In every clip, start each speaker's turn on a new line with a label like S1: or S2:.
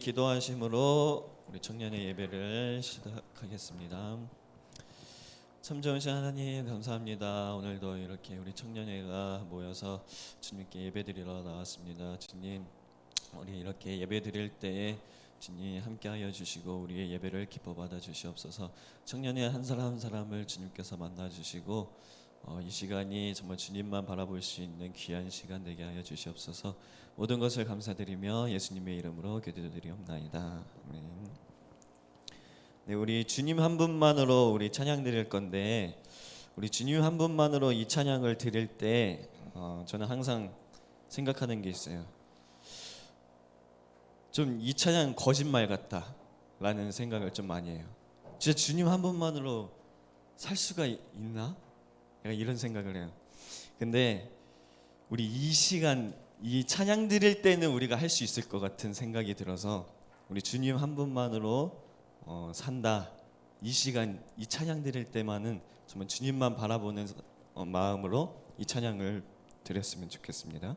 S1: 기도하심으로 우리 청년의 예배를 시작하겠습니다. 참 좋으신 하나님 감사합니다. 오늘도 이렇게 우리 청년회가 모여서 주님께 예배드리러 나왔습니다. 주님, 우리 이렇게 예배드릴 때에 주님 함께하여 주시고 우리의 예배를 기뻐 받아 주시옵소서. 청년회 한 사람 한 사람을 주님께서 만나 주시고 이 시간이 정말 주님만 바라볼 수 있는 귀한 시간 되게 하여 주시옵소서. 모든 것을 감사드리며 예수님의 이름으로 기도드리옵나이다. 아멘. 네, 우리 주님 한 분만으로 우리 찬양 드릴 건데, 우리 주님 한 분만으로 이 찬양을 드릴 때 저는 항상 생각하는 게 있어요. 좀 이 찬양 거짓말 같다라는 생각을 좀 많이 해요. 진짜 주님 한 분만으로 살 수가 있나? 약간 이런 생각을 해요. 근데 우리 이 시간 이 찬양 드릴 때는 우리가 할 수 있을 것 같은 생각이 들어서 우리 주님 한 분만으로 산다. 이 시간 이 찬양 드릴 때만은 정말 주님만 바라보는 마음으로 이 찬양을 드렸으면 좋겠습니다.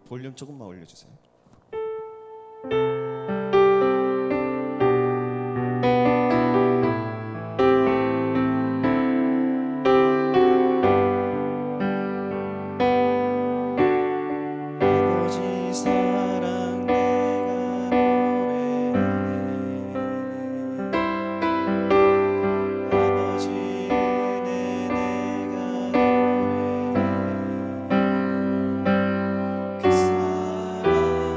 S1: 볼륨 조금만 올려주세요. 아버지 사랑 내가 노래해, 아버지 은혜 내가 노래해. 그 사랑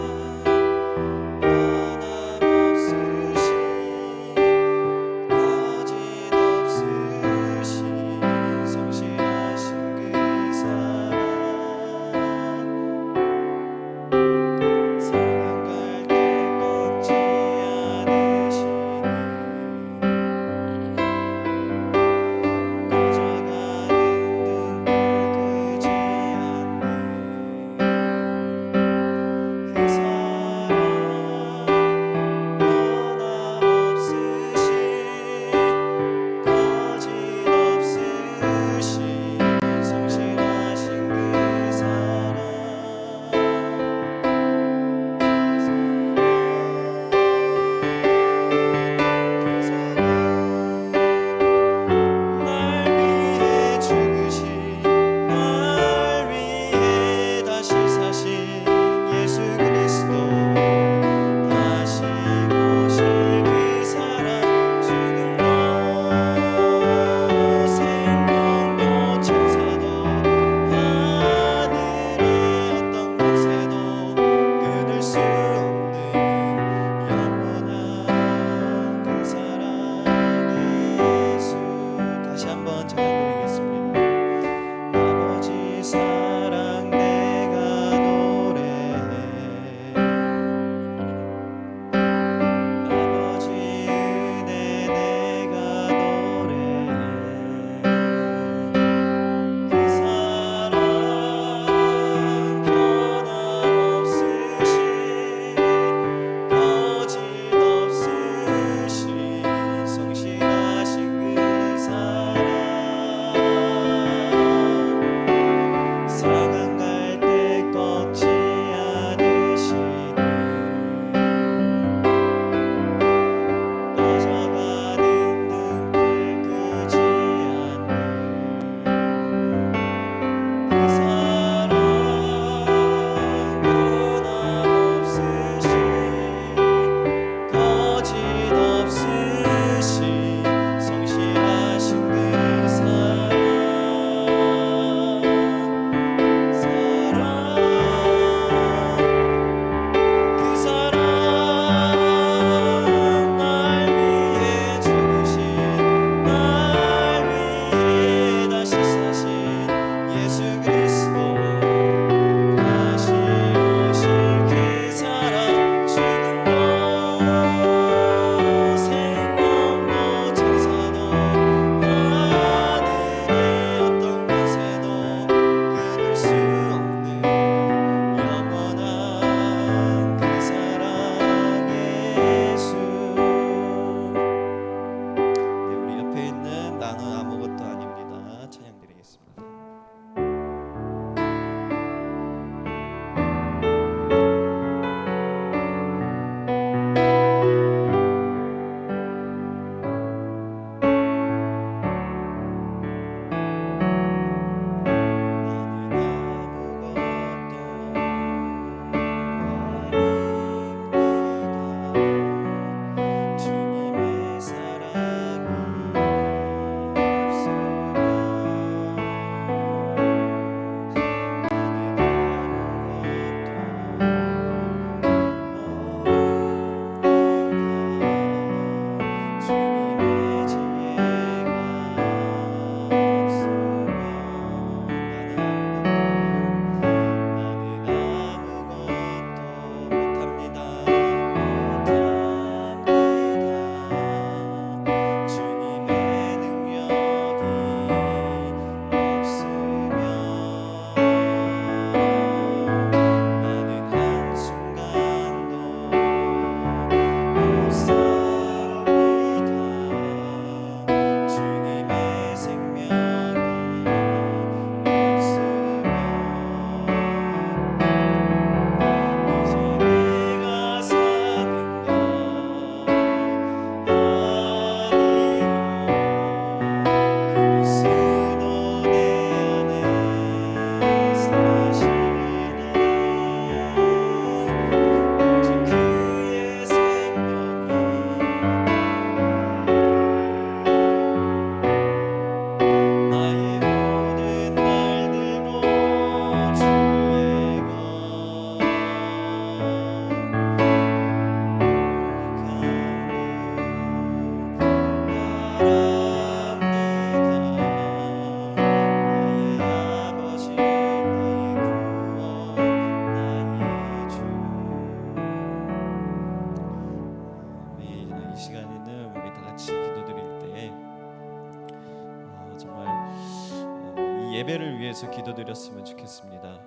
S1: 이 예배를 위해서 기도드렸으면 좋겠습니다.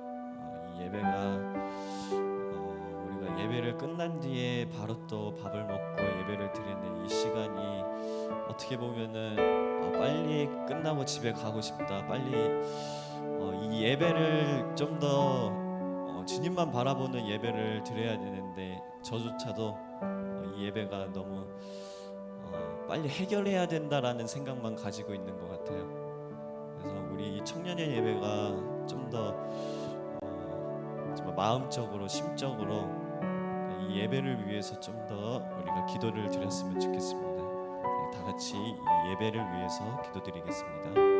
S1: 이 예배가 우리가 예배를 끝난 뒤에 바로 또 밥을 먹고 예배를 드리는 이 시간이 어떻게 보면은 빨리 끝나고 집에 가고 싶다, 빨리 이 예배를 좀 더 주님만 바라보는 예배를 드려야 되는데 저조차도 이 예배가 너무 빨리 해결해야 된다라는 생각만 가지고 있는 것 같아요. 그래서 우리 청년의 예배가 좀 더 정말 마음적으로 심적으로 이 예배를 위해서 좀 더 우리가 기도를 드렸으면 좋겠습니다. 네, 다 같이 이 예배를 위해서 기도드리겠습니다.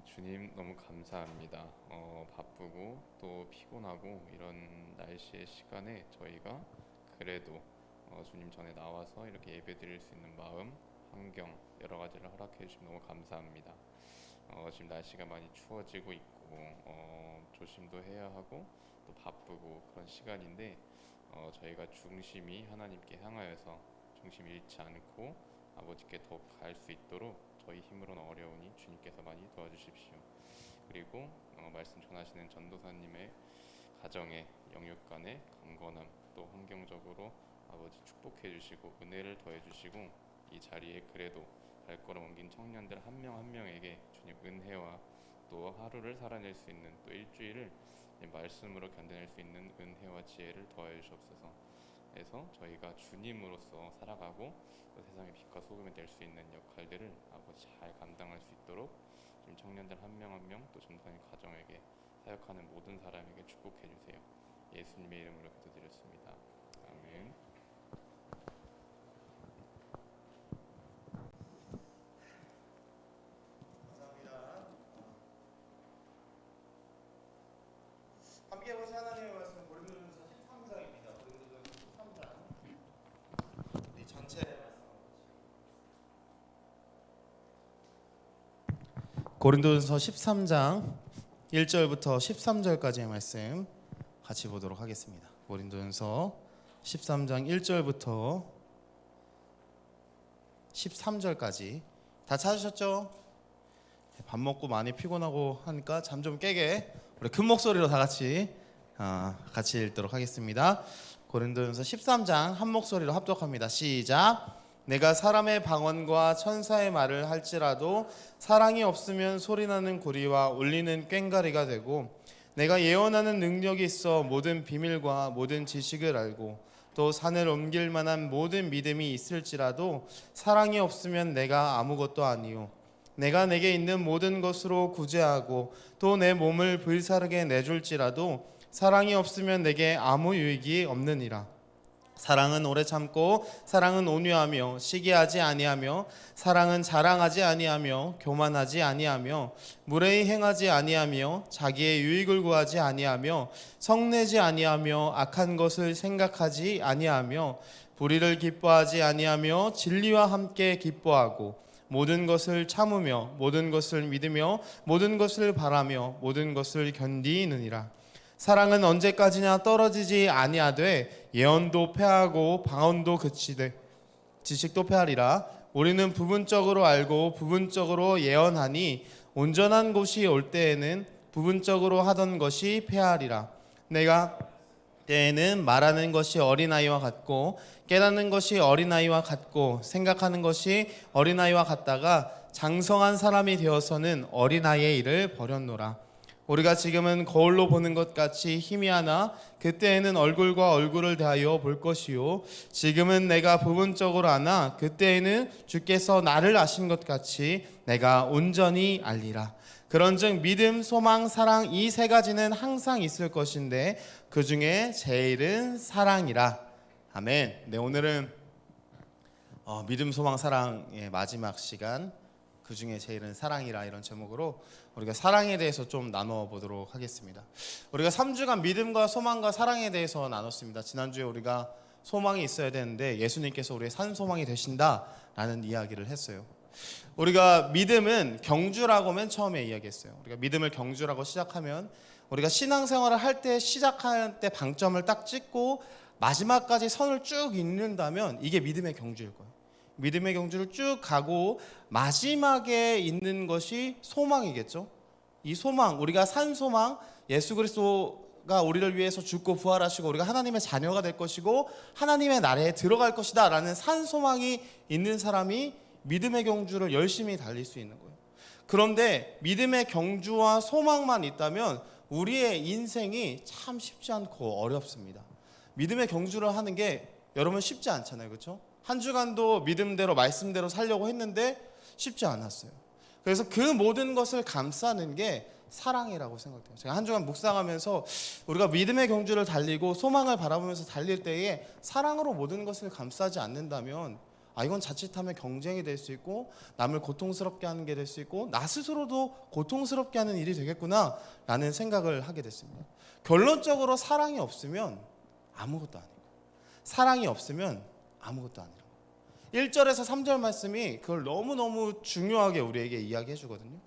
S2: 주님 너무 감사합니다. 바쁘고 또 피곤하고 이런 날씨의 시간에 저희가 그래도 주님 전에 나와서 이렇게 예배드릴 수 있는 마음, 환경 여러 가지를 허락해 주시면 너무 감사합니다. 지금 날씨가 많이 추워지고 있고 조심도 해야 하고 또 바쁘고 그런 시간인데 저희가 중심이 하나님께 향하여서 중심 잃지 않고 아버지께 더 갈 수 있도록 저희 힘으로는 어려우니 주님께서 많이 도와주십시오. 그리고 말씀 전하시는 전도사님의 가정의 영육간의 강건함 또 환경적으로 아버지 축복해 주시고 은혜를 더해 주시고 이 자리에 그래도 발걸음 옮긴 청년들 한 명 한 명에게 주님 은혜와 또 하루를 살아낼 수 있는 또 일주일을 말씀으로 견뎌낼 수 있는 은혜와 지혜를 더해 주시옵소서. 그래서 저희가 주님으로서 살아가고 또 세상의 빛과 소금이 될 수 있는 역할들을 아버지 잘 감당할 수 있도록 지금 청년들 한 명 한 명 또 전도사님 가정에게 사역하는 모든 사람에게 축복해 주세요. 예수님의 이름으로 기도드렸습니다. 아멘.
S3: 감사합니다. 함께 보신 하나님의 말씀 고린도전서 13장입니다. 고린도전서 13장 우리 전체 고린도전서 13장 1절부터 13절까지의 말씀 같이 보도록 하겠습니다. 고린도전서 13장 1절부터 13절까지 다 찾으셨죠? 밥 먹고 많이 피곤하고 하니까 잠 좀 깨게 우리 큰 목소리로 다 같이 읽도록 하겠습니다. 고린도전서 13장 한 목소리로 합독합니다. 시작. 내가 사람의 방언과 천사의 말을 할지라도 사랑이 없으면 소리나는 구리와 울리는 꽹과리가 되고, 내가 예언하는 능력이 있어 모든 비밀과 모든 지식을 알고 또 산을 옮길 만한 모든 믿음이 있을지라도 사랑이 없으면 내가 아무것도 아니요, 내가 내게 있는 모든 것으로 구제하고 또 내 몸을 불사르게 내줄지라도 사랑이 없으면 내게 아무 유익이 없느니라. 사랑은 오래 참고 사랑은 온유하며 시기하지 아니하며 사랑은 자랑하지 아니하며 교만하지 아니하며 무례히 행하지 아니하며 자기의 유익을 구하지 아니하며 성내지 아니하며 악한 것을 생각하지 아니하며 불의를 기뻐하지 아니하며 진리와 함께 기뻐하고 모든 것을 참으며 모든 것을 믿으며 모든 것을 바라며 모든 것을 견디느니라. 사랑은 언제까지나 떨어지지 아니하되 예언도 패하고 방언도 그치되 지식도 패하리라. 우리는 부분적으로 알고 부분적으로 예언하니 온전한 곳이 올 때에는 부분적으로 하던 것이 패하리라. 내가 때에는 말하는 것이 어린아이와 같고 깨닫는 것이 어린아이와 같고 생각하는 것이 어린아이와 같다가 장성한 사람이 되어서는 어린아이의 일을 버렸노라. 우리가 지금은 거울로 보는 것 같이 희미하나 그때에는 얼굴과 얼굴을 대하여 볼 것이요 지금은 내가 부분적으로 아나 그때에는 주께서 나를 아신 것 같이 내가 온전히 알리라. 그런즉 믿음, 소망, 사랑 이 세 가지는 항상 있을 것인데 그 중에 제일은 사랑이라. 아멘. 네, 오늘은 믿음, 소망, 사랑의 마지막 시간, 그 중에 제일은 사랑이라, 이런 제목으로 우리가 사랑에 대해서 좀 나눠보도록 하겠습니다. 우리가 3주간 믿음과 소망과 사랑에 대해서 나눴습니다. 지난주에 우리가 소망이 있어야 되는데 예수님께서 우리의 산 소망이 되신다라는 이야기를 했어요. 우리가 믿음은 경주라고 맨 처음에 이야기했어요. 우리가 믿음을 경주라고 시작하면 우리가 신앙생활을 할 때 시작할 때 방점을 딱 찍고 마지막까지 선을 쭉 잇는다면 이게 믿음의 경주일 거예요. 믿음의 경주를 쭉 가고 마지막에 있는 것이 소망이겠죠. 이 소망, 우리가 산 소망, 예수 그리스도가 우리를 위해서 죽고 부활하시고 우리가 하나님의 자녀가 될 것이고 하나님의 나라에 들어갈 것이다 라는 산 소망이 있는 사람이 믿음의 경주를 열심히 달릴 수 있는 거예요. 그런데 믿음의 경주와 소망만 있다면 우리의 인생이 참 쉽지 않고 어렵습니다. 믿음의 경주를 하는 게 여러분 쉽지 않잖아요, 그렇죠? 한 주간도 믿음대로 말씀대로 살려고 했는데 쉽지 않았어요. 그래서 그 모든 것을 감싸는 게 사랑이라고 생각돼요. 제가 한 주간 묵상하면서 우리가 믿음의 경주를 달리고 소망을 바라보면서 달릴 때에 사랑으로 모든 것을 감싸지 않는다면 이건 자칫하면 경쟁이 될 수 있고 남을 고통스럽게 하는 게 될 수 있고 나 스스로도 고통스럽게 하는 일이 되겠구나 라는 생각을 하게 됐습니다. 결론적으로 사랑이 없으면 아무것도 아니고 사랑이 없으면 아무것도 아니라고. 1절에서 3절 말씀이 그걸 너무너무 중요하게 우리에게 이야기해 주거든요.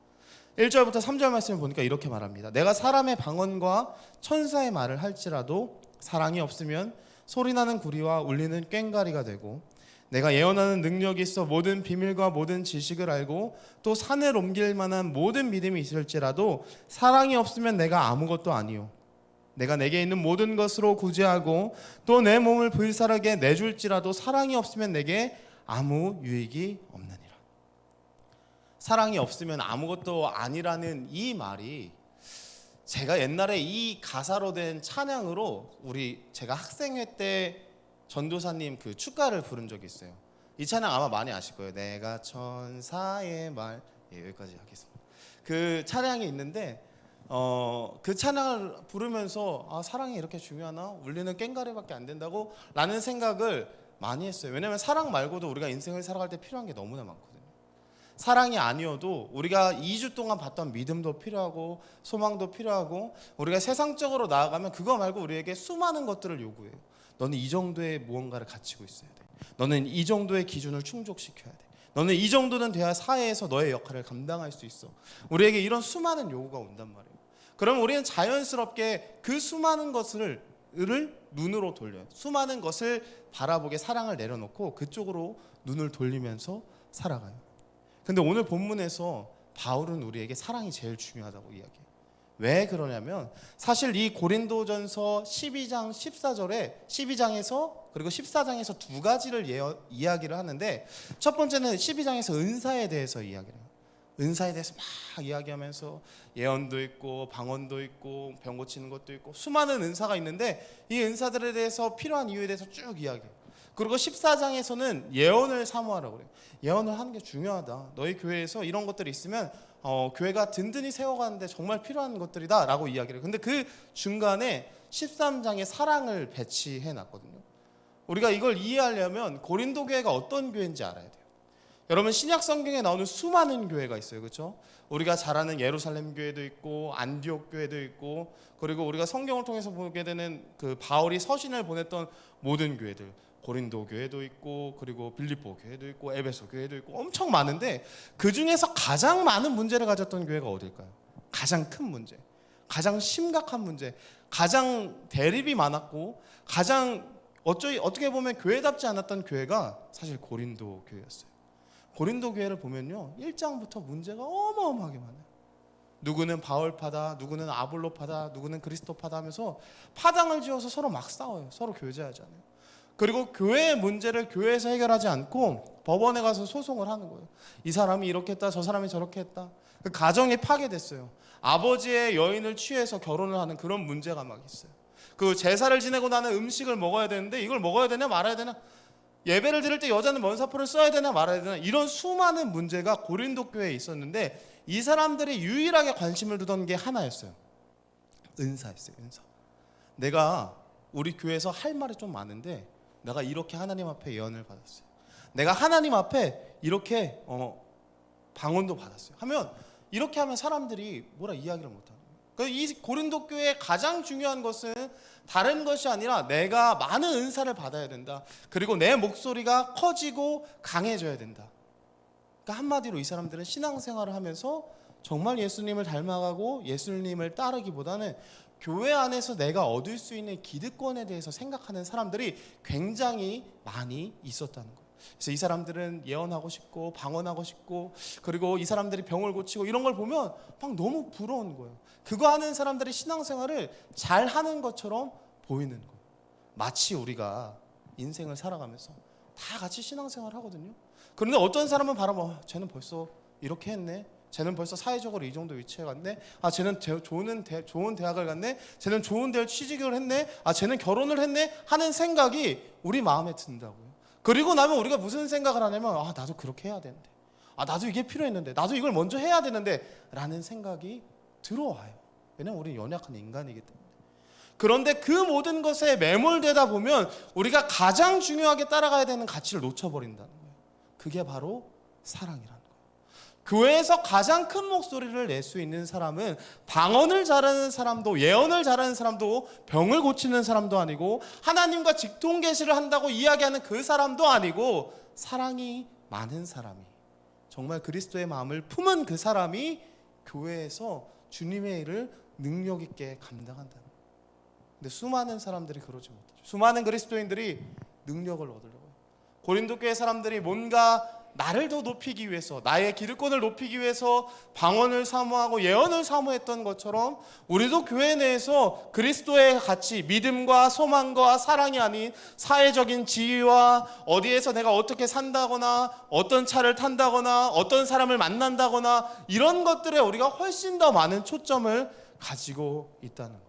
S3: 1절부터 3절 말씀을 보니까 이렇게 말합니다. 내가 사람의 방언과 천사의 말을 할지라도 사랑이 없으면 소리나는 구리와 울리는 꽹과리가 되고 내가 예언하는 능력이 있어 모든 비밀과 모든 지식을 알고 또 산을 옮길 만한 모든 믿음이 있을지라도 사랑이 없으면 내가 아무것도 아니요 내가 내게 있는 모든 것으로 구제하고 또 내 몸을 불사르게 내줄지라도 사랑이 없으면 내게 아무 유익이 없느니라. 사랑이 없으면 아무것도 아니라는 이 말이 제가 옛날에 이 가사로 된 찬양으로 제가 학생회 때 전도사님 그 축가를 부른 적이 있어요. 이 찬양 아마 많이 아실 거예요. 내가 천사의 말. 여기까지 하겠습니다. 그 찬양이 있는데 그 찬양을 부르면서 사랑이 이렇게 중요하나? 울리는 꽹과리밖에 안 된다고? 라는 생각을 많이 했어요. 왜냐하면 사랑 말고도 우리가 인생을 살아갈 때 필요한 게 너무나 많거든요. 사랑이 아니어도 우리가 2주 동안 봤던 믿음도 필요하고 소망도 필요하고 우리가 세상적으로 나아가면 그거 말고 우리에게 수많은 것들을 요구해요. 너는 이 정도의 무언가를 갖추고 있어야 돼. 너는 이 정도의 기준을 충족시켜야 돼. 너는 이 정도는 돼야 사회에서 너의 역할을 감당할 수 있어. 우리에게 이런 수많은 요구가 온단 말이에요. 그럼 우리는 자연스럽게 그 수많은 것을 눈으로 돌려요. 수많은 것을 바라보게 사랑을 내려놓고 그쪽으로 눈을 돌리면서 살아가요. 근데 오늘 본문에서 바울은 우리에게 사랑이 제일 중요하다고 이야기해요. 왜 그러냐면 사실 이 고린도전서 12장 14절에 12장에서 그리고 14장에서 두 가지를 이야기를 하는데 첫 번째는 12장에서 은사에 대해서 이야기를 해요. 은사에 대해서 막 이야기하면서 예언도 있고 방언도 있고 병 고치는 것도 있고 수많은 은사가 있는데 이 은사들에 대해서 필요한 이유에 대해서 쭉 이야기해요. 그리고 14장에서는 예언을 사모하라고 그래요. 예언을 하는 게 중요하다. 너희 교회에서 이런 것들이 있으면 교회가 든든히 세워가는데 정말 필요한 것들이다 라고 이야기를 해요. 근데 그 중간에 13장에 사랑을 배치해 놨거든요. 우리가 이걸 이해하려면 고린도 교회가 어떤 교회인지 알아야 돼요. 여러분 신약 성경에 나오는 수많은 교회가 있어요. 그렇죠? 우리가 잘 아는 예루살렘 교회도 있고 안디옥 교회도 있고 그리고 우리가 성경을 통해서 보게 되는 그 바울이 서신을 보냈던 모든 교회들 고린도 교회도 있고 그리고 빌립보 교회도 있고 에베소 교회도 있고 엄청 많은데 그 중에서 가장 많은 문제를 가졌던 교회가 어딜까요? 가장 큰 문제, 가장 심각한 문제, 가장 대립이 많았고 가장 어떻게 보면 교회답지 않았던 교회가 사실 고린도 교회였어요. 고린도 교회를 보면요 1장부터 문제가 어마어마하게 많아요. 누구는 바울파다, 누구는 아볼로파다, 누구는 그리스도파다 하면서 파당을 지어서 서로 막 싸워요. 서로 교제하지 않아요. 그리고 교회의 문제를 교회에서 해결하지 않고 법원에 가서 소송을 하는 거예요. 이 사람이 이렇게 했다, 저 사람이 저렇게 했다. 그 가정이 파괴됐어요. 아버지의 여인을 취해서 결혼을 하는 그런 문제가 막 있어요. 그 제사를 지내고 나는 음식을 먹어야 되는데 이걸 먹어야 되냐 말아야 되냐, 예배를 드릴 때 여자는 면사포를 써야 되냐 말아야 되냐, 이런 수많은 문제가 고린도 교회에 있었는데 이 사람들이 유일하게 관심을 두던 게 하나였어요. 은사였어요. 은사. 내가 우리 교회에서 할 말이 좀 많은데 내가 이렇게 하나님 앞에 예언을 받았어요. 내가 하나님 앞에 이렇게 방언도 받았어요. 하면 이렇게 하면 사람들이 뭐라 이야기를 못하는 거예요. 그러니까 이 고린도 교회의 가장 중요한 것은 다른 것이 아니라 내가 많은 은사를 받아야 된다. 그리고 내 목소리가 커지고 강해져야 된다. 그러니까 한마디로 이 사람들은 신앙생활을 하면서 정말 예수님을 닮아가고 예수님을 따르기보다는 교회 안에서 내가 얻을 수 있는 기득권에 대해서 생각하는 사람들이 굉장히 많이 있었다는 거예요. 그래서 이 사람들은 예언하고 싶고 방언하고 싶고, 그리고 이 사람들이 병을 고치고 이런 걸 보면 막 너무 부러운 거예요. 그거 하는 사람들이 신앙생활을 잘 하는 것처럼 보이는 거예요. 마치 우리가 인생을 살아가면서 다 같이 신앙생활 하거든요. 그런데 어떤 사람은 바라봐, 쟤는 벌써 이렇게 했네, 쟤는 벌써 사회적으로 이 정도 위치에 갔네, 쟤는 좋은 대학을 갔네, 쟤는 좋은 데를 취직을 했네, 쟤는 결혼을 했네 하는 생각이 우리 마음에 든다고요. 그리고 나면 우리가 무슨 생각을 하냐면 나도 그렇게 해야 되는데, 나도 이게 필요했는데, 나도 이걸 먼저 해야 되는데 라는 생각이 들어와요. 왜냐면 우리는 연약한 인간이기 때문에. 그런데 그 모든 것에 매몰되다 보면 우리가 가장 중요하게 따라가야 되는 가치를 놓쳐버린다는 거예요. 그게 바로 사랑이라는 거예요. 교회에서 가장 큰 목소리를 낼 수 있는 사람은 방언을 잘하는 사람도, 예언을 잘하는 사람도, 병을 고치는 사람도 아니고, 하나님과 직통계시를 한다고 이야기하는 그 사람도 아니고, 사랑이 많은 사람이, 정말 그리스도의 마음을 품은 그 사람이 교회에서 주님의 일을 능력 있게 감당한다는 거예요. 근데 수많은 사람들이 그러지 못하죠. 수많은 그리스도인들이 능력을 얻으려고요. 고린도 교회 사람들이 뭔가 나를 더 높이기 위해서, 나의 기득권을 높이기 위해서 방언을 사모하고 예언을 사모했던 것처럼 우리도 교회 내에서 그리스도의 가치, 믿음과 소망과 사랑이 아닌 사회적인 지위와 어디에서 내가 어떻게 산다거나 어떤 차를 탄다거나 어떤 사람을 만난다거나 이런 것들에 우리가 훨씬 더 많은 초점을 가지고 있다는 거예요.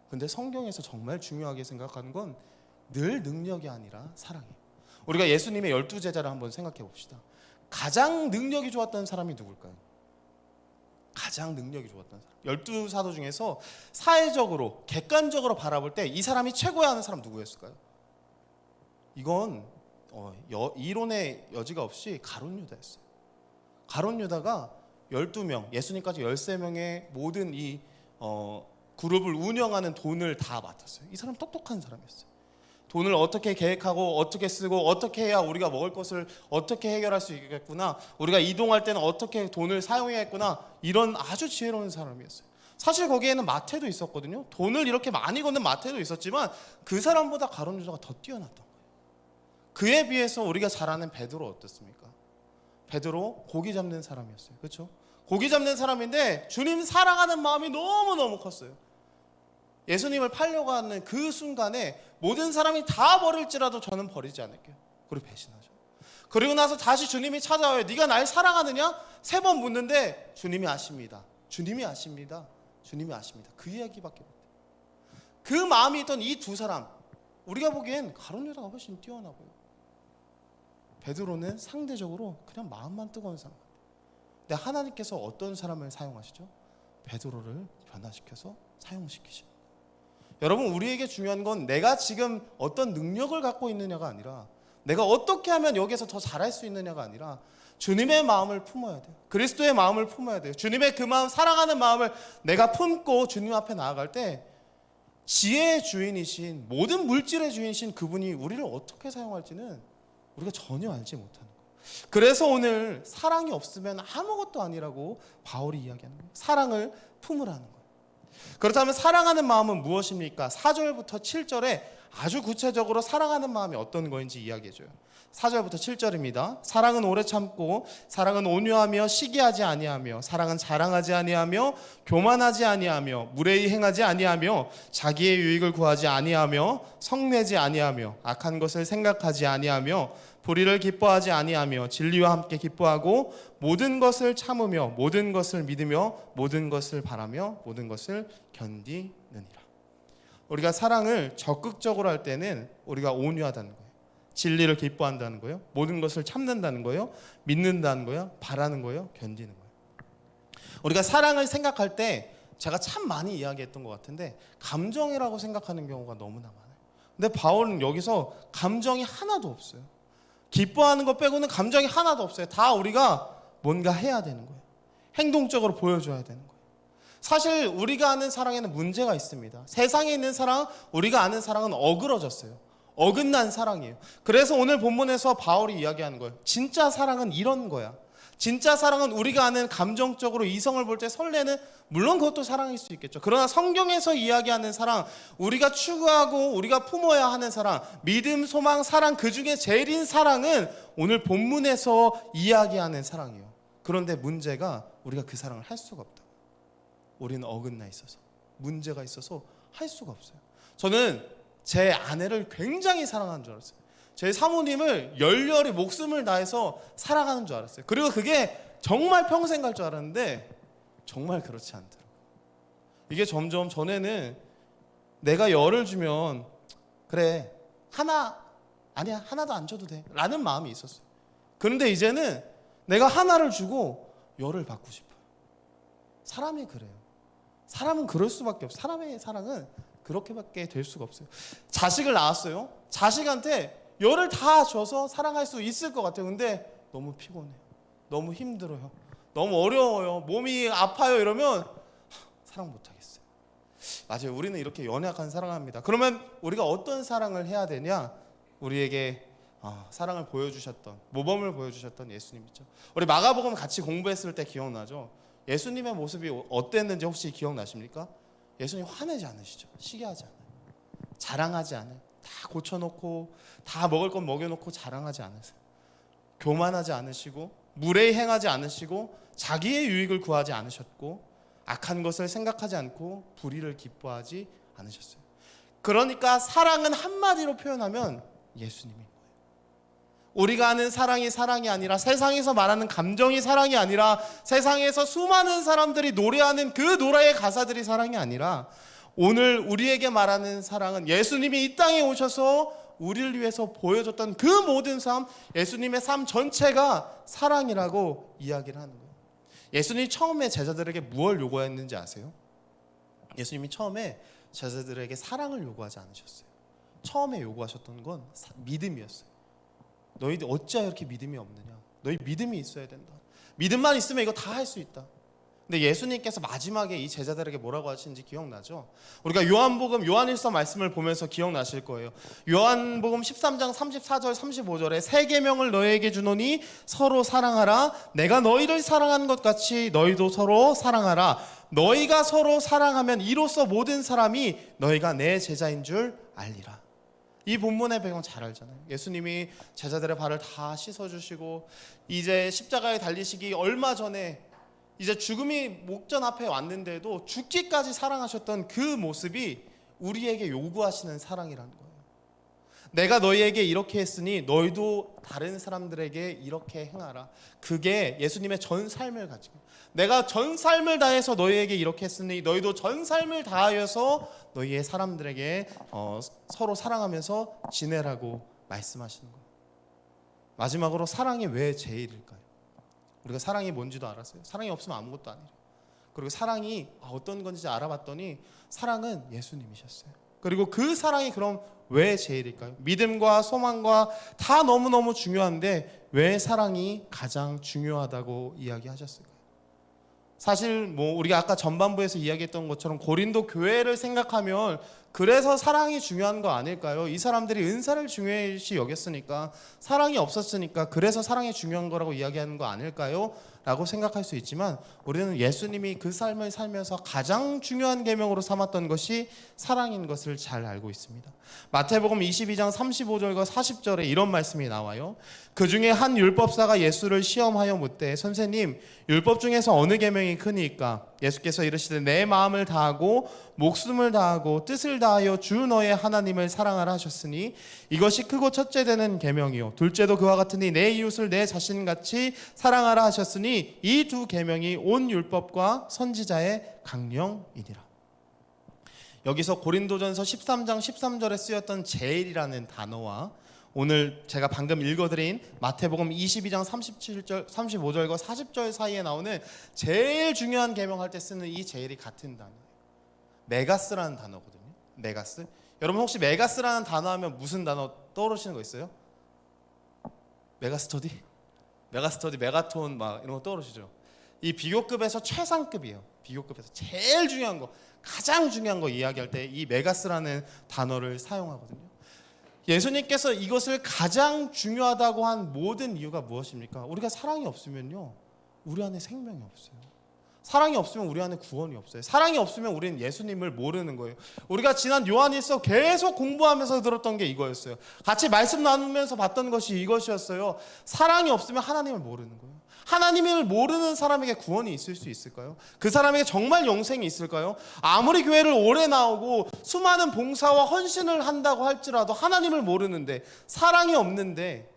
S3: 근데 성경에서 정말 중요하게 생각하는 건 늘 능력이 아니라 사랑이에요. 우리가 예수님의 12제자를 한번 생각해 봅시다. 가장 능력이 좋았던 사람이 누굴까요? 가장 능력이 좋았던 사람. 12사도 중에서 사회적으로, 객관적으로 바라볼 때 이 사람이 최고야 하는 사람 누구였을까요? 이건 이론의 여지가 없이 가룟 유다였어요. 가룟 유다가 12명, 예수님까지 13명의 모든 이 그룹을 운영하는 돈을 다 맡았어요. 이 사람 똑똑한 사람이었어요. 돈을 어떻게 계획하고 어떻게 쓰고 어떻게 해야 우리가 먹을 것을 어떻게 해결할 수 있겠구나, 우리가 이동할 때는 어떻게 돈을 사용해야겠구나, 이런 아주 지혜로운 사람이었어요. 사실 거기에는 마태도 있었거든요. 돈을 이렇게 많이 걷는 마태도 있었지만 그 사람보다 가룟 유다가 더 뛰어났던 거예요. 그에 비해서 우리가 잘 아는 베드로 어떻습니까? 베드로 고기 잡는 사람이었어요. 그렇죠? 고기 잡는 사람인데 주님 사랑하는 마음이 너무너무 컸어요. 예수님을 팔려고 하는 그 순간에 모든 사람이 다 버릴지라도 저는 버리지 않을게요. 그리고 배신하죠. 그리고 나서 다시 주님이 찾아와요. 네가 날 사랑하느냐? 3번 묻는데 주님이 아십니다. 주님이 아십니다. 주님이 아십니다. 그 이야기밖에 못해요. 그 마음이 있던 이 두 사람, 우리가 보기엔 가룟 유다가 훨씬 뛰어나 보여요. 베드로는 상대적으로 그냥 마음만 뜨거운 사람 같아요. 근데 하나님께서 어떤 사람을 사용하시죠? 베드로를 변화시켜서 사용시키시죠. 여러분, 우리에게 중요한 건 내가 지금 어떤 능력을 갖고 있느냐가 아니라, 내가 어떻게 하면 여기서 더 잘할 수 있느냐가 아니라 주님의 마음을 품어야 돼요. 그리스도의 마음을 품어야 돼요. 주님의 그 마음, 사랑하는 마음을 내가 품고 주님 앞에 나아갈 때 지혜의 주인이신, 모든 물질의 주인이신 그분이 우리를 어떻게 사용할지는 우리가 전혀 알지 못하는 거예요. 그래서 오늘 사랑이 없으면 아무것도 아니라고 바울이 이야기하는 거예요. 사랑을 품으라는 거예요. 그렇다면 사랑하는 마음은 무엇입니까? 4절부터 7절에 아주 구체적으로 사랑하는 마음이 어떤 거인지 이야기해줘요. 4절부터 7절입니다. 사랑은 오래 참고 사랑은 온유하며 시기하지 아니하며 사랑은 자랑하지 아니하며 교만하지 아니하며 무례히 행하지 아니하며 자기의 유익을 구하지 아니하며 성내지 아니하며 악한 것을 생각하지 아니하며 불의를 기뻐하지 아니하며 진리와 함께 기뻐하고 모든 것을 참으며 모든 것을 믿으며 모든 것을 바라며 모든 것을 견디느니라. 우리가 사랑을 적극적으로 할 때는 우리가 온유하다는 거예요. 진리를 기뻐한다는 거예요. 모든 것을 참는다는 거예요. 믿는다는 거예요. 바라는 거예요. 견디는 거예요. 우리가 사랑을 생각할 때 제가 참 많이 이야기했던 것 같은데 감정이라고 생각하는 경우가 너무나 많아요. 근데 바울은 여기서 감정이 하나도 없어요. 기뻐하는 것 빼고는 감정이 하나도 없어요. 다 우리가 뭔가 해야 되는 거예요. 행동적으로 보여줘야 되는 거예요. 사실 우리가 아는 사랑에는 문제가 있습니다. 세상에 있는 사랑, 우리가 아는 사랑은 어그러졌어요. 어긋난 사랑이에요. 그래서 오늘 본문에서 바울이 이야기하는 거예요. 진짜 사랑은 이런 거야. 진짜 사랑은 우리가 아는 감정적으로 이성을 볼 때 설레는, 물론 그것도 사랑일 수 있겠죠. 그러나 성경에서 이야기하는 사랑, 우리가 추구하고 우리가 품어야 하는 사랑, 믿음, 소망, 사랑, 그 중에 제일인 사랑은 오늘 본문에서 이야기하는 사랑이에요. 그런데 문제가 우리가 그 사랑을 할 수가 없다. 우리는 어긋나 있어서, 문제가 있어서 할 수가 없어요. 저는 제 아내를 굉장히 사랑하는 줄 알았어요. 제 사모님을 열렬히 목숨을 다해서 사랑하는 줄 알았어요. 그리고 그게 정말 평생 갈 줄 알았는데 정말 그렇지 않더라고요. 이게 점점 전에는 내가 열을 주면 그래 아니야 하나도 안 줘도 돼 라는 마음이 있었어요. 그런데 이제는 내가 하나를 주고 열을 받고 싶어요. 사람이 그래요. 사람은 그럴 수밖에 없어요. 사람의 사랑은 그렇게밖에 될 수가 없어요. 자식을 낳았어요. 자식한테 열을 다 줘서 사랑할 수 있을 것 같아요. 근데 너무 피곤해요. 너무 힘들어요. 너무 어려워요. 몸이 아파요. 이러면 사랑 못하겠어요. 맞아요. 우리는 이렇게 연약한 사랑합니다. 그러면 우리가 어떤 사랑을 해야 되냐? 우리에게 사랑을 보여주셨던, 모범을 보여주셨던 예수님 있죠. 우리 마가복음 같이 공부했을 때 기억나죠? 예수님의 모습이 어땠는지 혹시 기억나십니까? 예수님 화내지 않으시죠. 시기하지 않아요. 자랑하지 않아요. 다 고쳐놓고 다 먹을 건 먹여놓고 자랑하지 않으세요. 교만하지 않으시고 무례히 행하지 않으시고 자기의 유익을 구하지 않으셨고 악한 것을 생각하지 않고 불의를 기뻐하지 않으셨어요. 그러니까 사랑은 한마디로 표현하면 예수님인 거예요. 우리가 아는 사랑이 아니라, 세상에서 말하는 감정이 사랑이 아니라, 세상에서 수많은 사람들이 노래하는 그 노래의 가사들이 사랑이 아니라, 오늘 우리에게 말하는 사랑은 예수님이 이 땅에 오셔서 우리를 위해서 보여줬던 그 모든 삶, 예수님의 삶 전체가 사랑이라고 이야기를 하는 거예요. 예수님이 처음에 제자들에게 무엇을 요구했는지 아세요? 예수님이 처음에 제자들에게 사랑을 요구하지 않으셨어요. 처음에 요구하셨던 건 믿음이었어요. 너희들 어찌하여 이렇게 믿음이 없느냐? 너희 믿음이 있어야 된다. 믿음만 있으면 이거 다 할 수 있다. 근데 예수님께서 마지막에 이 제자들에게 뭐라고 하시는지 기억나죠? 우리가 요한복음 요한일서 말씀을 보면서 기억나실 거예요. 요한복음 13장 34절 35절에 새 계명을 너희에게 주노니 서로 사랑하라. 내가 너희를 사랑한 것 같이 너희도 서로 사랑하라. 너희가 서로 사랑하면 이로써 모든 사람이 너희가 내 제자인 줄 알리라. 이 본문의 배경 잘 알잖아요. 예수님이 제자들의 발을 다 씻어주시고 이제 십자가에 달리시기 얼마 전에 이제 죽음이 목전 앞에 왔는데도 죽기까지 사랑하셨던 그 모습이 우리에게 요구하시는 사랑이라는 거예요. 내가 너희에게 이렇게 했으니 너희도 다른 사람들에게 이렇게 행하라. 그게 예수님의 전 삶을 가지고, 내가 전 삶을 다해서 너희에게 이렇게 했으니 너희도 전 삶을 다하여서 너희의 사람들에게 서로 사랑하면서 지내라고 말씀하시는 거예요. 마지막으로 사랑이 왜 제일일까요? 우리가 사랑이 뭔지도 알았어요. 사랑이 없으면 아무것도 아니에요. 그리고 사랑이 어떤 건지 알아봤더니 사랑은 예수님이셨어요. 그리고 그 사랑이 그럼 왜 제일일까요? 믿음과 소망과 다 너무너무 중요한데 왜 사랑이 가장 중요하다고 이야기하셨을까요? 사실 우리가 아까 전반부에서 이야기했던 것처럼 고린도 교회를 생각하면 그래서 사랑이 중요한 거 아닐까요? 이 사람들이 은사를 중요시 여겼으니까, 사랑이 없었으니까 그래서 사랑이 중요한 거라고 이야기하는 거 아닐까요? 라고 생각할 수 있지만 우리는 예수님이 그 삶을 살면서 가장 중요한 계명으로 삼았던 것이 사랑인 것을 잘 알고 있습니다. 마태복음 22장 35절과 40절에 이런 말씀이 나와요. 그 중에 한 율법사가 예수를 시험하여 묻되 선생님 율법 중에서 어느 계명이 크니까? 예수께서 이르시되 내 마음을 다하고 목숨을 다하고 뜻을 다하여 주 너의 하나님을 사랑하라 하셨으니 이것이 크고 첫째 되는 계명이요 둘째도 그와 같으니 내 이웃을 내 자신같이 사랑하라 하셨으니 이 두 계명이 온 율법과 선지자의 강령이니라. 여기서 고린도전서 13장 13절에 쓰였던 제일이라는 단어와 오늘 제가 방금 읽어드린 마태복음 22장 37절, 35절과 40절 사이에 나오는 제일 중요한 계명할 때 쓰는 이 제일이 같은 단어예요. 메가스라는 단어거든요. 메가스. 여러분 혹시 메가스라는 단어 하면 무슨 단어 떠오르시는 거 있어요? 메가스터디? 메가스터디, 메가톤 막 이런 거 떠오르시죠? 이 비교급에서 최상급이에요. 비교급에서 제일 중요한 거, 가장 중요한 거 이야기할 때 이 메가스라는 단어를 사용하거든요. 예수님께서 이것을 가장 중요하다고 한 모든 이유가 무엇입니까? 우리가 사랑이 없으면요, 우리 안에 생명이 없어요. 사랑이 없으면 우리 안에 구원이 없어요. 사랑이 없으면 우리는 예수님을 모르는 거예요. 우리가 지난 요한일서 계속 공부하면서 들었던 게 이거였어요. 같이 말씀 나누면서 봤던 것이 이것이었어요. 사랑이 없으면 하나님을 모르는 거예요. 하나님을 모르는 사람에게 구원이 있을 수 있을까요? 그 사람에게 정말 영생이 있을까요? 아무리 교회를 오래 나오고 수많은 봉사와 헌신을 한다고 할지라도 하나님을 모르는데, 사랑이 없는데,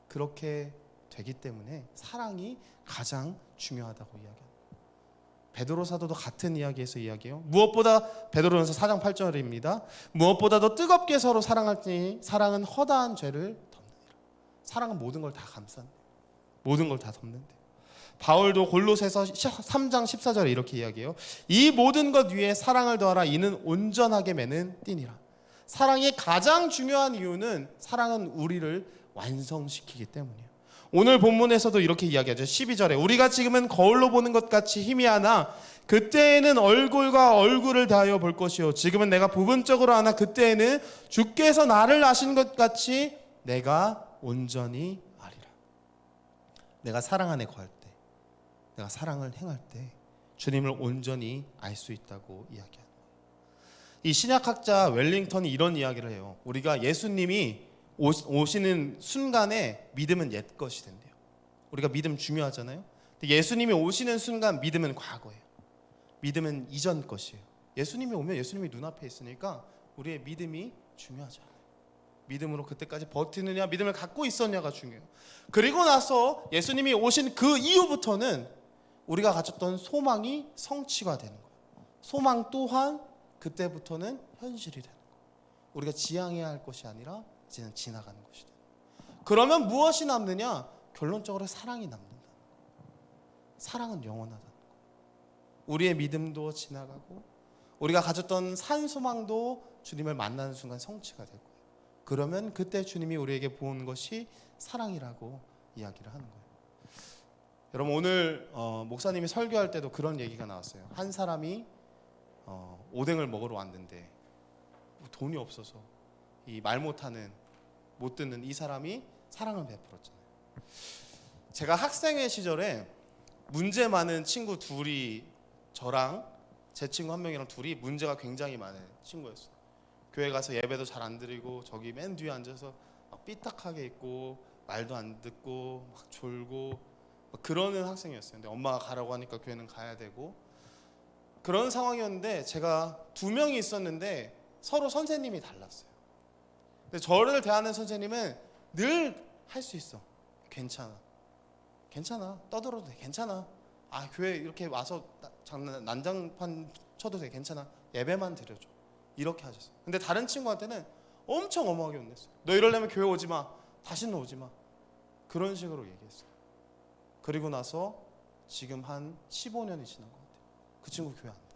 S3: 그렇게 되기 때문에 사랑이 가장 중요하다고 이야기합니다. 베드로 사도도 같은 이야기에서 이야기해요. 무엇보다 베드로전서 4장 8절입니다. 무엇보다도 뜨겁게 서로 사랑할지니 사랑은 허다한 죄를 덮느니라. 사랑은 모든 걸 다 감싼다. 모든 걸 다 덮는데. 바울도 골로새서 3장 14절에 이렇게 이야기해요. 이 모든 것 위에 사랑을 더하라. 이는 온전하게 매는 띠니라. 사랑이 가장 중요한 이유는 사랑은 우리를 완성시키기 때문이에요. 오늘 본문에서도 이렇게 이야기하죠. 12절에 우리가 지금은 거울로 보는 것 같이 희미하나 그때에는 얼굴과 얼굴을 대하여 볼 것이요 지금은 내가 부분적으로 아나 그때에는 주께서 나를 아신 것 같이 내가 온전히 아리라. 내가 사랑 안에 거할 때, 내가 사랑을 행할 때 주님을 온전히 알 수 있다고 이야기하는 거예요. 이 신약학자 웰링턴이 이런 이야기를 해요. 우리가 예수님이 오시는 순간에 믿음은 옛 것이 된대요. 우리가 믿음 중요하잖아요. 근데 예수님이 오시는 순간 믿음은 과거예요. 믿음은 이전 것이에요. 예수님이 오면 예수님이 눈앞에 있으니까 우리의 믿음이 중요하죠. 믿음으로 그때까지 버티느냐, 믿음을 갖고 있었냐가 중요해요. 그리고 나서 예수님이 오신 그 이후부터는 우리가 가졌던 소망이 성취가 되는 거예요. 소망 또한 그때부터는 현실이 되는 거예요. 우리가 지향해야 할 것이 아니라 이제는 지나가는 것이다. 그러면 무엇이 남느냐? 결론적으로 사랑이 남는다. 사랑은 영원하다는 거예요. 우리의 믿음도 지나가고 우리가 가졌던 산소망도 주님을 만나는 순간 성취가 될 거예요. 그러면 그때 주님이 우리에게 보는 것이 사랑이라고 이야기를 하는 거예요. 여러분 오늘 목사님이 설교할 때도 그런 얘기가 나왔어요. 한 사람이 오뎅을 먹으러 왔는데 돈이 없어서 이 말 못하는 못 듣는 이 사람이 사랑을 베풀었잖아요. 제가 학생회 시절에 문제 많은 친구 둘이, 저랑 제 친구 한 명이랑 둘이 문제가 굉장히 많은 친구였어요. 교회 가서 예배도 잘 안 드리고 저기 맨 뒤에 앉아서 막 삐딱하게 있고 말도 안 듣고 막 졸고 막 그러는 학생이었어요. 근데 엄마가 가라고 하니까 교회는 가야 되고 그런 상황이었는데 제가 두 명이 있었는데 서로 선생님이 달랐어요. 근데 저를 대하는 선생님은 늘 할 수 있어. 괜찮아. 괜찮아. 떠들어도 돼. 괜찮아. 아, 교회 이렇게 와서 난장판 쳐도 돼. 괜찮아. 예배만 드려줘. 이렇게 하셨어요. 근데 다른 친구한테는 엄청 엄하게 혼냈어요. 너 이러려면 교회 오지 마. 다시는 오지 마. 그런 식으로 얘기했어요. 그리고 나서 지금 한 15년이 지난 것 같아요. 그 친구 교회 안 돼.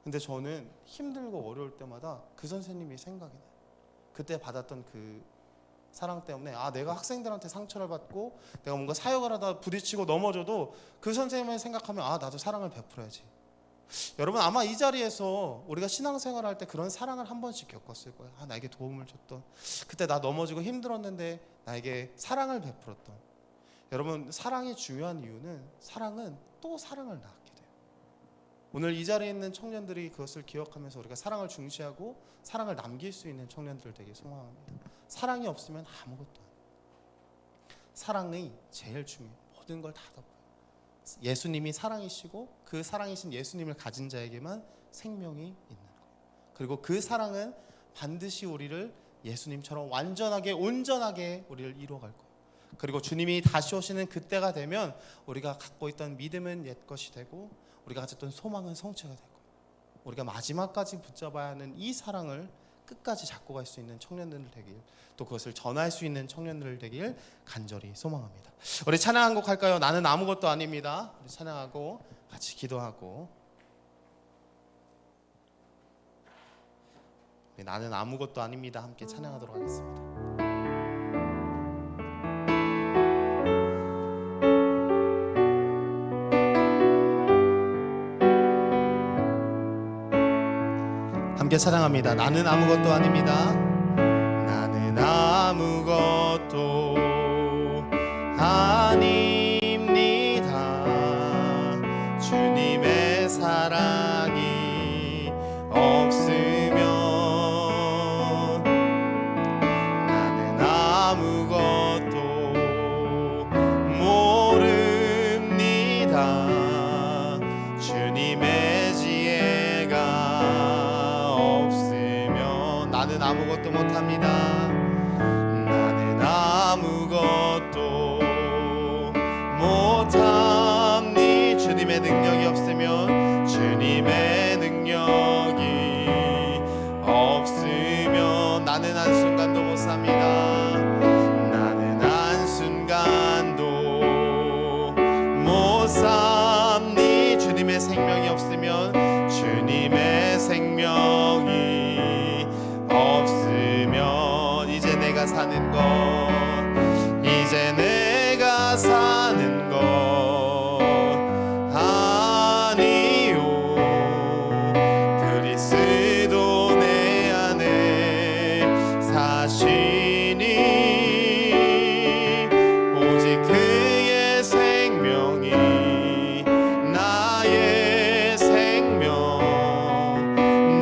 S3: 근데 저는 힘들고 어려울 때마다 그 선생님이 생각이 나요. 그때 받았던 그 사랑 때문에 내가 학생들한테 상처를 받고 내가 뭔가 사역을 하다 부딪히고 넘어져도 그 선생님을 생각하면 나도 사랑을 베풀어야지. 여러분 아마 이 자리에서 우리가 신앙생활을 할 때 그런 사랑을 한 번씩 겪었을 거예요. 나에게 도움을 줬던, 그때 나 넘어지고 힘들었는데 나에게 사랑을 베풀었던. 여러분, 사랑이 중요한 이유는 사랑은 또 사랑을 낳게 돼요. 오늘 이 자리에 있는 청년들이 그것을 기억하면서 우리가 사랑을 중시하고 사랑을 남길 수 있는 청년들 되게 소망합니다. 사랑이 없으면 아무것도 아니에요. 사랑이 제일 중요해요. 모든 걸 다 덮어요. 예수님이 사랑이시고 그 사랑이신 예수님을 가진 자에게만 생명이 있는 거예요. 그리고 그 사랑은 반드시 우리를 예수님처럼 완전하게 온전하게 우리를 이루어갈 거예요. 그리고 주님이 다시 오시는 그때가 되면 우리가 갖고 있던 믿음은 옛것이 되고 우리가 가졌던 소망은 성취가 될 거예요. 우리가 마지막까지 붙잡아야 하는 이 사랑을 끝까지 잡고 갈 수 있는 청년들 되길, 또 그것을 전할 수 있는 청년들 되길 간절히 소망합니다. 우리 찬양 한 곡 할까요? 나는 아무것도 아닙니다. 우리 찬양하고 같이 기도하고, 나는 아무것도 아닙니다. 함께 찬양하도록 하겠습니다. 함께 찬양합니다. 나는 아무것도 아닙니다. 나는 아무것도 아닙니다. 주님의 사랑이 없으면 나는 아무것도 모릅니다. 주님의 지혜가 나는 아무것도 못합니다. 나는 아무것도 못합니. 주님의 능력이 없으면, 주님의 능력이 없으면 나는 한순간도 못 삽니다. 나는 한순간도 못 삽니. 주님의 생명이 없으면, 주님의 생명이 없으면 이제 내가 사는 것, 이제 내가 사는 것 아니요. 그리스도 내 안에 사시니 오직 그의 생명이 나의 생명,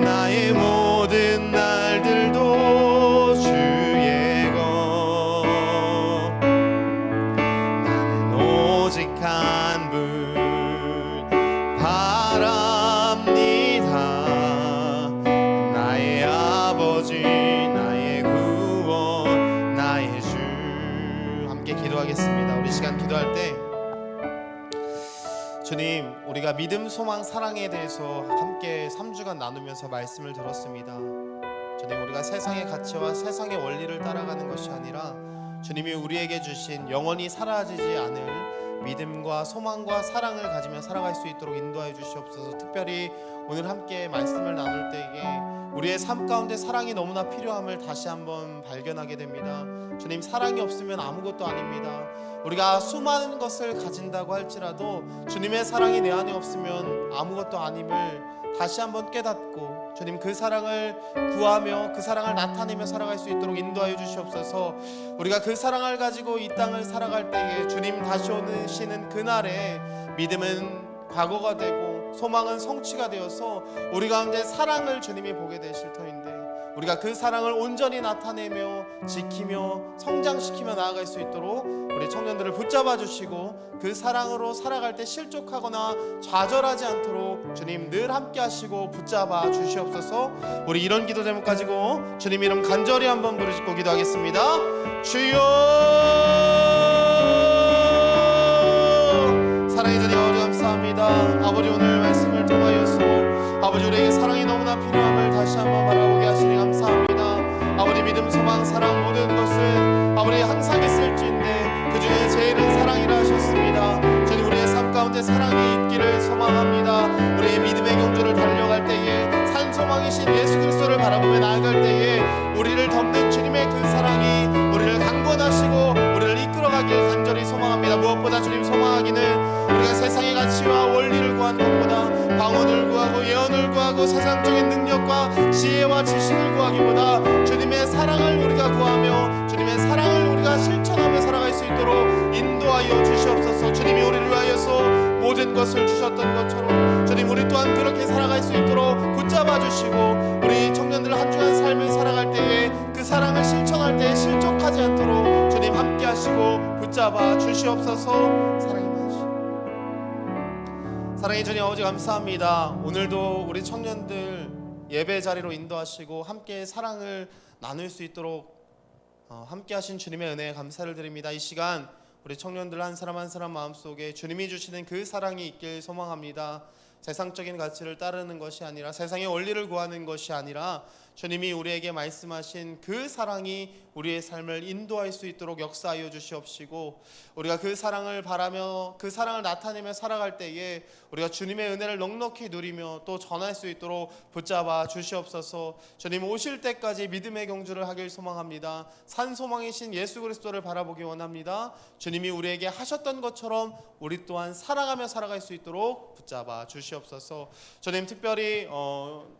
S3: 나의 모든 날들도 주의 것. 나는 오직 한 분 바랍니다. 나의 아버지, 나의 구원, 나의 주. 함께 기도하겠습니다. 우리 시간 기도할 때 주님, 우리가 믿음, 소망, 사랑에 대해서 함께 3주간 나누면서 말씀을 들었습니다. 주님, 우리가 세상의 가치와 세상의 원리를 따라가는 것이 아니라 주님이 우리에게 주신 영원히 사라지지 않을 믿음과 소망과 사랑을 가지며 살아갈 수 있도록 인도하여 주시옵소서. 특별히 오늘 함께 말씀을 나눌 때에 우리의 삶 가운데 사랑이 너무나 필요함을 다시 한번 발견하게 됩니다. 주님, 사랑이 없으면 아무것도 아닙니다. 우리가 수많은 것을 가진다고 할지라도 주님의 사랑이 내 안에 없으면 아무것도 아님을 다시 한번 깨닫고 주님, 그 사랑을 구하며 그 사랑을 나타내며 살아갈 수 있도록 인도하여 주시옵소서. 우리가 그 사랑을 가지고 이 땅을 살아갈 때에 주님 다시 오시는 그날에 믿음은 과거가 되고 소망은 성취가 되어서 우리 가운데 사랑을 주님이 보게 되실 터인데, 우리가 그 사랑을 온전히 나타내며 지키며 성장시키며 나아갈 수 있도록 우리 청년들을 붙잡아 주시고 그 사랑으로 살아갈 때 실족하거나 좌절하지 않도록 주님 늘 함께 하시고 붙잡아 주시옵소서. 우리 이런 기도 제목 가지고 주님 이름 간절히 한번 부르짖고 기도하겠습니다. 주여, 사랑의 주님 아버지 감사합니다. 아버지, 오늘 말씀을 통하여서 아버지, 우리에게 사랑이 너무나 필요함을 다시 한번 바라보게 하시니 감사합니다. 아버지, 믿음, 소망, 사랑 모든 것은 아버지 항상 있을지인데 그 중에 제일은 사랑이라 하셨습니다. 주님, 우리의 삶 가운데 사랑이 있기를 소망합니다. 우리의 믿음의 경주를 달려갈 때에 산 소망이신 예수 그리스도를 바라보며 나아갈 때에 우리를 덮는 주님의 그 사랑이 우리를 강권하시고 우리를 이끌어가길 간절히 소망합니다. 무엇보다 주님, 소망하기는 우리가 세상의 가치와 원리를 구하는 것보다 방언을 구하고 예언을 구하고 세상적인 능력과 지혜와 지식을 구하기보다 주님의 사랑을 우리가 구하며 주님의 사랑을 우리가 실천하며 살아갈 수 있도록 인도하여 것을 주셨던 것처럼 주님 우리 또한 그렇게 살아갈 수 있도록 붙잡아 주시고 우리 청년들 한 주간 삶을 살아갈 때에 그 사랑을 실천할 때에 실족하지 않도록 주님 함께 하시고 붙잡아 주시옵소서. 사랑의 주님 아버지 감사합니다. 오늘도 우리 청년들 예배 자리로 인도하시고 함께 사랑을 나눌 수 있도록 함께 하신 주님의 은혜에 감사를 드립니다. 이 시간 우리 청년들 한 사람 한 사람 마음속에 주님이 주시는 그 사랑이 있길 소망합니다. 세상적인 가치를 따르는 것이 아니라 세상의 원리를 구하는 것이 아니라 주님이 우리에게 말씀하신 그 사랑이 우리의 삶을 인도할 수 있도록 역사하여 주시옵시고 우리가 그 사랑을 바라며 그 사랑을 나타내며 살아갈 때에 우리가 주님의 은혜를 넉넉히 누리며 또 전할 수 있도록 붙잡아 주시옵소서. 주님 오실 때까지 믿음의 경주를 하길 소망합니다. 산 소망이신 예수 그리스도를 바라보기 원합니다. 주님이 우리에게 하셨던 것처럼 우리 또한 사랑하며 살아갈 수 있도록 붙잡아 주시옵소서. 주님 특별히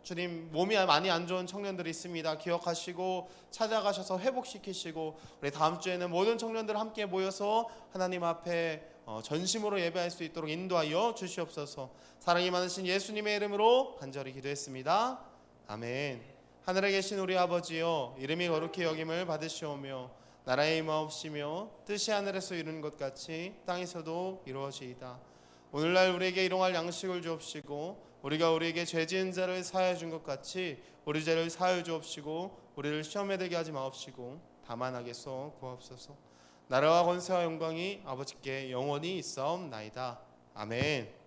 S3: 주님 몸이 많이 안 좋은 청년들이 있습니다. 기억하시고 찾아가셔서 회복시키시고 우리 다음 주에는 모든 청년들 함께 모여서 하나님 앞에 전심으로 예배할 수 있도록 인도하여 주시옵소서. 사랑이 많으신 예수님의 이름으로 간절히 기도했습니다. 아멘. 하늘에 계신 우리 아버지여 이름이 거룩히 여김을 받으시오며 나라의 임하옵시며 뜻이 하늘에서 이루는 것 같이 땅에서도 이루어지이다. 오늘날 우리에게 일용할 양식을 주옵시고 우리가 우리에게 죄 지은 자를 사하여 준 것 같이 우리 죄를 사하여 주옵시고 우리를 시험에 들게 하지 마옵시고 다만 악에서 구하옵소서. 나라와 권세와 영광이 아버지께 영원히 있사옵나이다. 아멘.